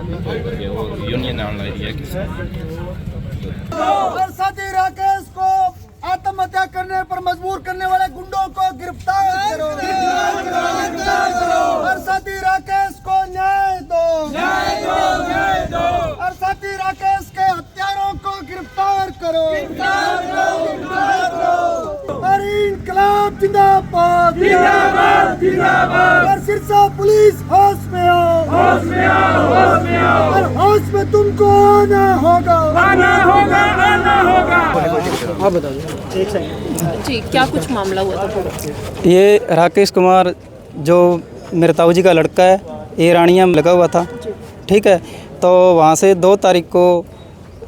वो यूनियन आने लगी है साथी राकेश को आत्महत्या करने पर मजबूर करने वाले गुंडों को गिरफ्तार करो। और साथी राकेश को न्याय दो, न्याय दो, न्याय दो। और साथी राकेश के हत्यारों को गिरफ्तार करो, गिरफ्तार करो, गिरफ्तार करो। और इनकलाब जिंदाबाद, जिंदाबाद, जिंदाबाद। और सिरसा पुलिस होश में आओ, होश में आओ, होश में आओ। और होश में तुमको आना होगा, आना होगा, आना होगा। आप बता दो जी, क्या कुछ मामला हुआ था? ये राकेश कुमार जो मेरे ताऊ जी का लड़का है, ये रानिया में लगा हुआ था, ठीक है। तो वहाँ से 2 तारीख को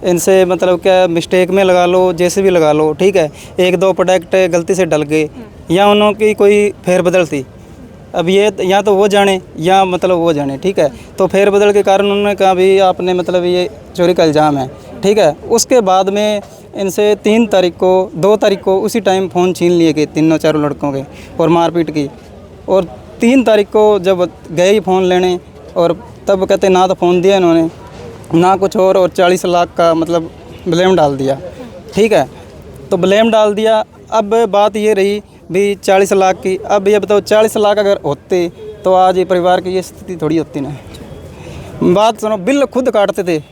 इनसे मतलब क्या मिस्टेक में लगा लो, जैसे भी लगा लो, ठीक है, 1-2 प्रोडक्ट गलती से डल गए या उनकी कोई फेरबदल थी। अब ये या तो वो जाने या मतलब वो जाने, ठीक है। तो फेरबदल के कारण उन्होंने कहा भी आपने मतलब ये चोरी का इल्ज़ाम है, ठीक है। उसके बाद में इनसे 3 तारीख को 2 तारीख को उसी टाइम फ़ोन छीन लिए गए चारों लड़कों के और मारपीट की। और 3 तारीख को जब गए ही फ़ोन लेने और तब कहते ना तो फ़ोन दिया इन्होंने ना कुछ और 40 लाख का मतलब ब्लेम डाल दिया, ठीक है। तो ब्लेम डाल दिया। अब बात ये रही भी 40 लाख की। अब ये बताओ 40 लाख अगर होते तो आज ये परिवार की ये स्थिति थोड़ी होती ना। बात सुनो, बिल खुद काटते थे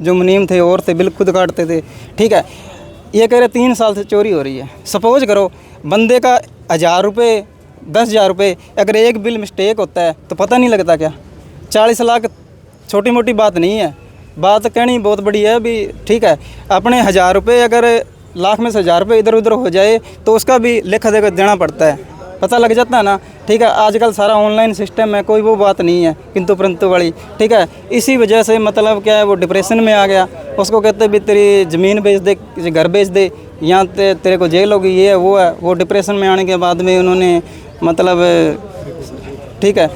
जो मुनीम थे और थे, बिल खुद काटते थे, ठीक है। ये कह रहे 3 साल से चोरी हो रही है। सपोज करो बंदे का 1000 रुपये 10,000 रुपये अगर एक बिल मिस्टेक होता है तो पता नहीं लगता क्या? 40 लाख छोटी मोटी बात नहीं है, बात कहनी बहुत बड़ी है भी, ठीक है। अपने 1000 रुपये अगर लाख में से 1000 रुपये इधर उधर हो जाए तो उसका भी लेखा देखा देना पड़ता है, पता लग जाता है ना, ठीक है। आजकल सारा ऑनलाइन सिस्टम है, कोई वो बात नहीं है किंतु परंतु वाली, ठीक है। इसी वजह से मतलब क्या है वो डिप्रेशन में आ गया। उसको कहते भी तेरी ज़मीन बेच दे, घर बेच दे, यहाँ तेरे को जेल होगी, ये है वो है। वो डिप्रेशन में आने के बाद में उन्होंने मतलब ठीक है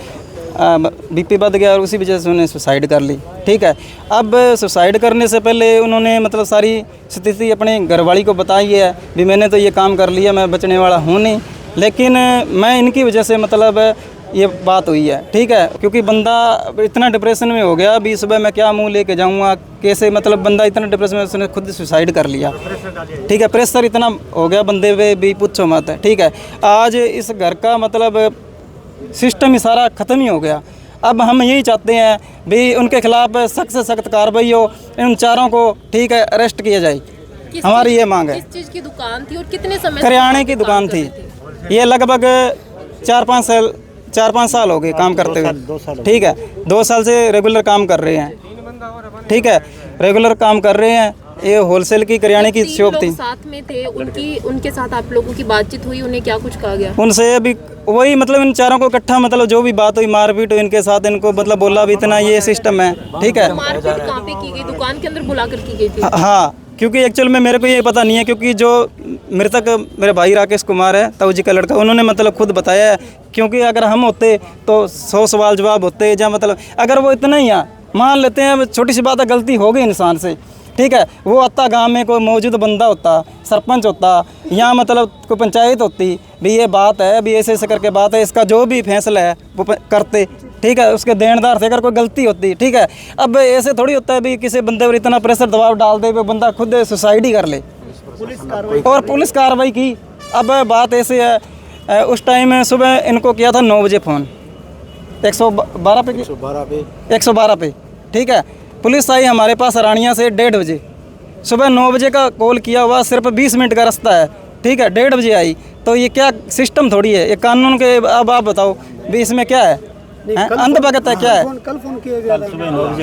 बीपी बढ़ गया और उसी वजह से उन्होंने सुसाइड कर ली, ठीक है। अब सुसाइड करने से पहले उन्होंने मतलब सारी स्थिति अपने घरवाली को बताई है भी मैंने तो ये काम कर लिया, मैं बचने वाला हूँ नहीं। लेकिन मैं इनकी वजह से मतलब ये बात हुई है, ठीक है। क्योंकि बंदा इतना डिप्रेशन में हो गया भी सुबह मैं क्या मुंह लेके जाऊंगा, कैसे मतलब बंदा इतना डिप्रेशन में उसने खुद सुसाइड कर लिया, ठीक है। प्रेशर इतना हो गया बंदे पे भी पूछो मत, ठीक है। आज इस घर का मतलब सिस्टम ही सारा ख़त्म ही हो गया। अब हम यही चाहते हैं भी उनके खिलाफ सख्त से सख्त कार्रवाई हो, इन चारों को ठीक है अरेस्ट किया जाए, हमारी ये मांग है। किस चीज़ की दुकान थी और कितने समय? करियाने की दुकान थी। ये लगभग 4-5 साल हो गए काम करते हुए, ठीक है। 2 साल से रेगुलर काम कर रहे हैं, ठीक है, रेगुलर काम कर रहे हैं। ये होलसेल की करियाने की शॉप थी। साथ में थे उनके साथ आप लोगों की बातचीत हुई, उन्हें क्या कुछ कहा गया? उनसे अभी वही मतलब इन चारों को इकट्ठा मतलब जो भी बात हुई मारपीट हुई इनके साथ, इनको मतलब बोला भी इतना ये सिस्टम है, ठीक है। मारपीट कहाँ पे की गई? दुकान के अंदर बुलाकर की गई थी? हाँ, क्योंकि एक्चुअल में मेरे को ये पता नहीं है, क्योंकि जो मृतक मेरे भाई राकेश कुमार है ताऊ जी का लड़का, उन्होंने मतलब खुद बताया है। क्योंकि अगर हम होते तो 100 सवाल जवाब होते, या मतलब अगर वो इतना ही मान लेते हैं छोटी सी बात है, गलती हो गई इंसान से, ठीक है। वो आता गांव में कोई मौजूद बंदा होता, सरपंच होता या मतलब कोई पंचायत होती भी ये बात है भी ऐसे ऐसे करके बात है, इसका जो भी फैसला है वो करते, ठीक है। उसके देनदार से अगर कोई गलती होती, ठीक है। अब ऐसे थोड़ी होता है भी किसी बंदे पर इतना प्रेशर दबाव डाल दे वो बंदा खुद सुसाइड ही कर ले, और पुलिस कार्रवाई की। अब बात ऐसे है, उस टाइम सुबह इनको किया था 9 बजे फ़ोन 112 पे, ठीक है। पुलिस आई हमारे पास रानिया से 1:30 बजे, सुबह 9 बजे का कॉल किया हुआ, सिर्फ 20 मिनट का रास्ता है, ठीक है। 1:30 बजे आई, तो ये क्या सिस्टम थोड़ी है, ये कानून के। अब आप बताओ भी इसमें क्या है, अंत भगत है क्या है?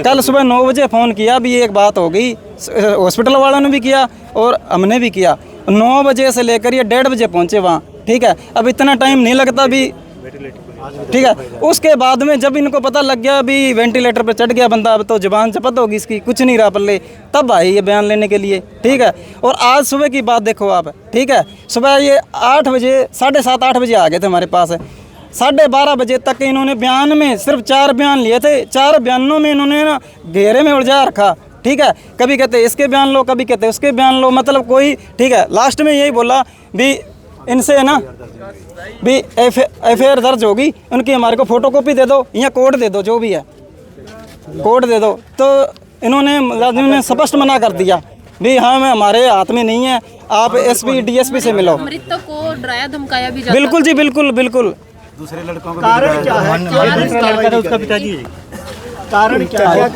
कल सुबह 9 बजे फ़ोन किया भी एक बात हो गई, हॉस्पिटल वालों ने भी किया और हमने भी किया। 9 बजे से लेकर ये 1:30 बजे पहुँचे वहाँ, ठीक है। अब इतना टाइम नहीं लगता भी, ठीक है। उसके बाद में जब इनको पता लग गया भी वेंटिलेटर पे चढ़ गया बंदा, अब तो जुबान चपत होगी इसकी, कुछ नहीं रहा पल्ले, तब आई ये बयान लेने के लिए, ठीक है। और आज सुबह की बात देखो आप, ठीक है। सुबह ये 8 बजे 7:30-8 बजे आ गए थे हमारे पास, 12:30 बजे तक इन्होंने बयान में सिर्फ 4 बयान लिए थे। 4 बयानों में इन्होंने ना घेरे में उलझा रखा, ठीक है। कभी कहते इसके बयान लो, कभी कहते उसके बयान लो, मतलब कोई, ठीक है। लास्ट में यही बोला भी इनसे ना भी FIR दर्ज होगी उनकी, हमारे को फ़ोटोकॉपी दे दो या कोड दे दो, जो भी है, कोड दे दो। तो इन्होंने मुलाजिम ने स्पष्ट मना कर दिया भी हाँ मैं हमारे हाथ में नहीं है, आप एसपी डीएसपी से मिलो। मृतक को डराया धमकाया भी जाता बिल्कुल जी, बिल्कुल बिल्कुल। कारण क्या है? उसका पिताजी कारण क्या है?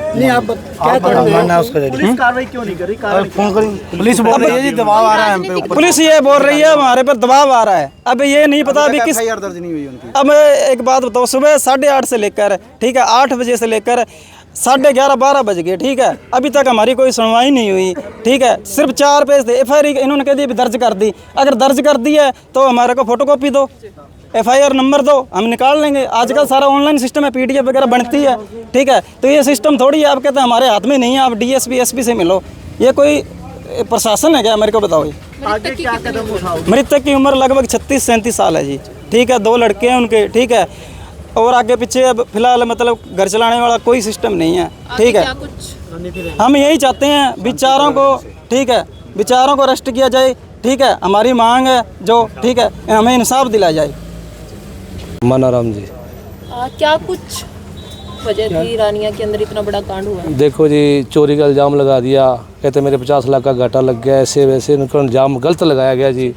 नहीं आप क्या मानना उसका? पुलिस कार्रवाई क्यों नहीं कर रही? कारण फोन करी, पुलिस बोल रही है जी दबाव आ रहा है हम पे। पुलिस ये बोल रही है हमारे पर दबाव आ रहा है। अब ये नहीं पता अभी किस दर्ज नहीं हुई उनकी। अब एक बात बताओ, सुबह 8:30 से लेकर ठीक है 8 बजे से लेकर 11:30 12 बज गए, ठीक है, अभी तक हमारी कोई सुनवाई नहीं हुई, ठीक है। सिर्फ 4 पेज थे, एफआईआर इन्होंने कह दिया दर्ज कर दी। अगर दर्ज कर दी है तो हमारे को फोटोकॉपी दो, एफआईआर नंबर दो, हम निकाल लेंगे। आजकल सारा ऑनलाइन सिस्टम है, पीडीएफ वगैरह बनती है, ठीक है। तो ये सिस्टम थोड़ी है आप कहते हैं हमारे हाथ में नहीं है, आप डीएसपी एसपी से मिलो। ये कोई प्रशासन है क्या? मेरे को बताओ। आगे क्या कदम उठाओगे? मृतक की उम्र लगभग 36-37 साल है जी, ठीक है। 2 लड़के हैं उनके, ठीक है। और आगे पीछे अब फिलहाल मतलब घर चलाने वाला कोई सिस्टम नहीं है, ठीक है। हम यही चाहते हैं विचारों को, ठीक है, विचारों को अरेस्ट किया जाए, ठीक है। हमारी मांग है जो, ठीक है, हमें इंसाफ दिलाया जाए। मानाराम जी। क्या कुछ वजह थी रानिया के अंदर इतना बड़ा कांड हुआ? देखो जी, चोरी का इल्ज़ाम लगा दिया, कहते मेरे 50 लाख का घाटा लग गया, ऐसे वैसे उनका इल्ज़ाम गलत लगाया गया जी।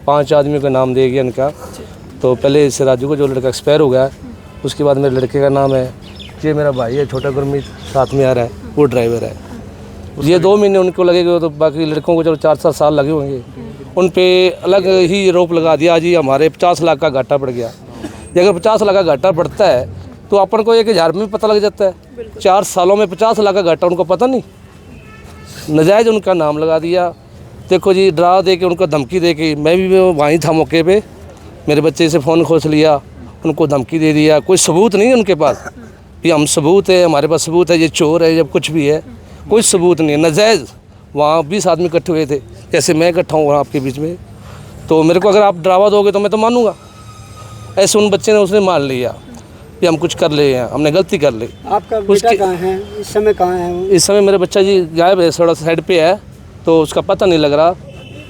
5 आदमियों का नाम दे गया इनका। तो पहले इससे राजू को जो लड़का एक्सपायर हो गया, उसके बाद मेरे लड़के का नाम है, ये मेरा भाई है छोटा गुरमीत, साथ में आ रहा है, वो ड्राइवर है। ये 2 महीने उनको लगेगा, तो बाकी लड़कों को चलो 4-4 साल लगे होंगे। उन पे अलग ही आरोप लगा दिया जी हमारे 50 लाख का घाटा पड़ गया। ये अगर 50 लाख का घाटा पड़ता है तो अपन को 1000 में पता लग जाता है। 4 सालों में 50 लाख का घाटा उनको पता नहीं, नजायज़ उनका नाम लगा दिया। देखो जी, डरा दे के, उनको धमकी दे के, मैं भी वहीं था मौके पे, मेरे बच्चे से फ़ोन खोस लिया, उनको धमकी दे दिया। कोई सबूत नहीं है उनके पास कि हम सबूत है, हमारे पास सबूत है, ये चोर है, जब कुछ भी है, कोई सबूत नहीं है। नजायज़ वहाँ 20 आदमी इकट्ठे हुए थे, जैसे मैं इकट्ठा हूँ आपके बीच में। तो मेरे को अगर आप डरावा दोगे तो मैं तो मानूंगा। ऐसे उन बच्चे ने उसने मान लिया कि हम कुछ कर ले हैं, हमने गलती कर ली। आपका बेटा कहाँ है इस समय? कहाँ है वो? इस समय मेरा बच्चा जी गायब है, थोड़ा साइड पे है, तो उसका पता नहीं लग रहा।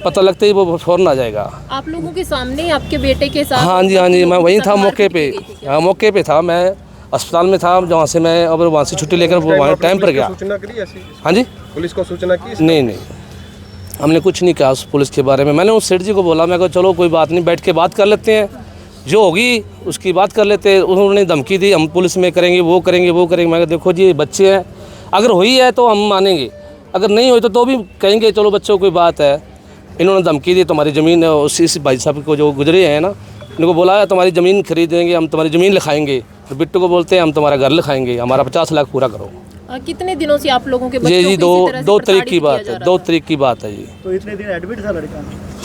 पता लगते ही वो फौरन आ जाएगा। आप लोगों के सामने आपके बेटे के साथ? हाँ जी, हाँ जी, मैं वहीं था मौके पे। हाँ, मौके पे था, मैं अस्पताल में था, जहाँ से मैं अब वहाँ से छुट्टी लेकर वहाँ टाइम पर गया। सूचना करी ऐसी? हाँ जी, पुलिस को सूचना की? नहीं, हमने कुछ नहीं कहा उस पुलिस के बारे में। मैंने उस सेठ जी को बोला, मैं कहा चलो कोई बात नहीं, बैठ के बात कर लेते हैं, जो होगी उसकी बात कर लेते हैं। उन्होंने धमकी दी, हम पुलिस में करेंगे, वो करेंगे। मैं कहा देखो जी, बच्चे हैं, अगर हुई है तो हम मानेंगे, अगर नहीं हुई तो भी कहेंगे चलो बच्चों कोई बात है। इन्होंने धमकी दी, तुम्हारी ज़मीन उस भाई साहब को जो गुजरे हैं ना, इनको बोला है तुम्हारी ज़मीन खरीदेंगे, हम तुम्हारी ज़मीन लिखाएंगे। तो बिट्टू को बोलते हैं हम तुम्हारा घर लिखाएंगे, हमारा 50 लाख पूरा करो। कितने दिनों से आप लोगों के बच्चों जी, को इसी तरह से 2 तारीख की प्रताड़ित बात किया है, जा 2 रहा तारीख की बात है जी। तो इतने दिन एडमिट था लड़का?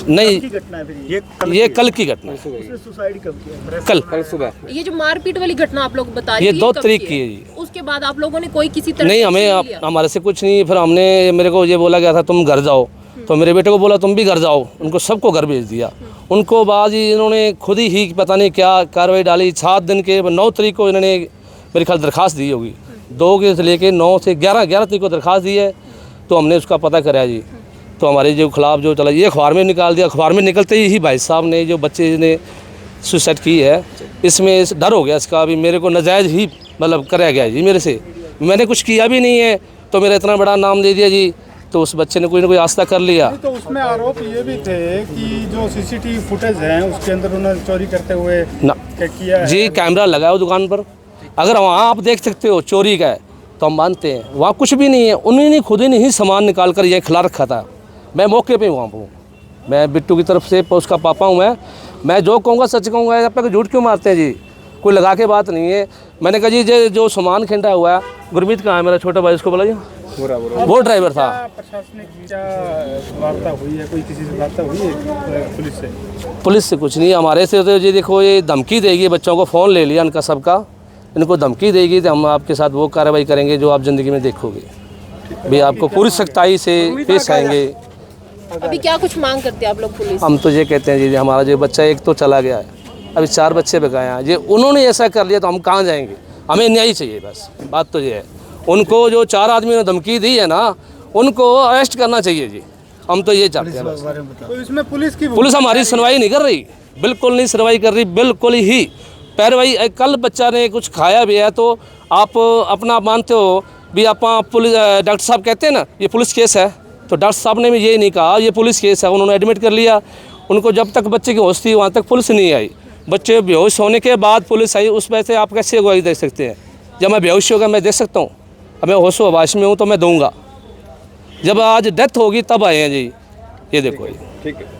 नहीं, की घटना है फिर ये कल की घटना है, उसने सुसाइड कब किया? कल सुबह। था? ये जो मारपीट वाली घटना आप लोग बता रहे ये हैं, 2 कब तारीख की की है जी। उसके बाद आप लोगों ने कोई किसी तरह नहीं, से हमें एक्शन लिया? हमारे से कुछ नहीं। फिर हमने, मेरे को ये बोला गया था तुम घर जाओ, तो मेरे बेटे को बोला तुम भी घर जाओ, उनको सबको घर भेज दिया। उनको बाद ही इन्होंने खुद ही पता नहीं क्या कार्रवाई डाली। 7 दिन के 9 तारीख को इन्होंने मेरे ख्याल दरख्वास्त दी होगी, 2 के से लेके 9 से 11 तारीख को दरख्वास्त दी है। तो हमने उसका पता कराया जी, तो हमारे जो खिलाफ जो चला, ये अखबार में निकाल दिया। अखबार में निकलते ही भाई साहब ने, जो बच्चे ने सुसाइड की है, इसमें डर हो गया इसका, अभी मेरे को नाजायज़ ही मतलब कराया गया जी मेरे से। मैंने कुछ किया भी नहीं है, तो मेरा इतना बड़ा नाम दे दिया जी। तो उस बच्चे ने कोई ना कोई आस्था कर लिया। तो उसमें आरोप ये भी थे कि जो सीसीटीवी फुटेज है उसके अंदर उन्होंने चोरी करते हुए ना क्या किया है? जी, कैमरा लगा है दुकान पर, अगर वहाँ आप देख सकते हो चोरी का है तो हम मानते हैं। वहाँ कुछ भी नहीं है, उन्होंने खुद ही सामान निकाल कर ये खिला रखा था। मैं मौके पे वहाँ हूँ, मैं बिट्टू की तरफ से उसका पापा हूँ। मैं जो कहूँगा सच कहूँगा, आप तक झूठ क्यों मारते हैं जी? कोई लगा के बात नहीं है। मैंने कहा जी जो सामान खिंडा हुआ है, गुरमीत कहाँ है मेरा छोटा भाई, उसको बोला वो ड्राइवर था। प्रशासनिक क्या वार्ता हुई है? कोई किसी से वार्ता हुई है पुलिस से? पुलिस से कुछ नहीं, हमारे से तो जी देखो, ये धमकी देगी, बच्चों को फ़ोन ले लिया इनका सबका, इनको धमकी देगी तो हम आपके साथ वो कार्रवाई करेंगे जो आप ज़िंदगी में देखोगे। भी आपको पूरी सख्ताई से पेश आएंगे। अभी क्या कुछ मांग करते हैं आप लोग पुलिस? हम तो ये कहते हैं जी, हमारा जो बच्चा एक तो चला गया है, अभी 4 बच्चे बकाए हैं। ये उन्होंने ऐसा कर लिया तो हम कहाँ जाएंगे? हमें न्याय चाहिए, बस बात तो ये है। उनको जो 4 आदमी ने धमकी दी है ना, उनको अरेस्ट करना चाहिए जी। हम तो ये चाहते हैं बस। तो इसमें पुलिस की पुलिस हमारी सुनवाई नहीं कर रही, बिल्कुल नहीं सुनवाई कर रही, बिल्कुल ही। पैरवाई कल बच्चा ने कुछ खाया भी है तो आप अपना मानते हो भी आप पुलिस डॉक्टर साहब कहते हैं ना ये पुलिस केस है, तो डॉक्टर साहब ने भी ये नहीं कहा ये पुलिस केस है, उन्होंने एडमिट कर लिया उनको। जब तक बच्चे की होश थी वहाँ तक पुलिस नहीं आई, बच्चे बेहोश होने के बाद पुलिस आई। उस वजह से आप कैसे अगुवाई दे सकते हैं? जब मैं बेहोश होगा मैं दे सकता हूँ? अब मैं होश आवाश में हूँ तो मैं दूंगा, जब आज डेथ होगी तब आए हैं जी। ये देखो जी। ठीक है।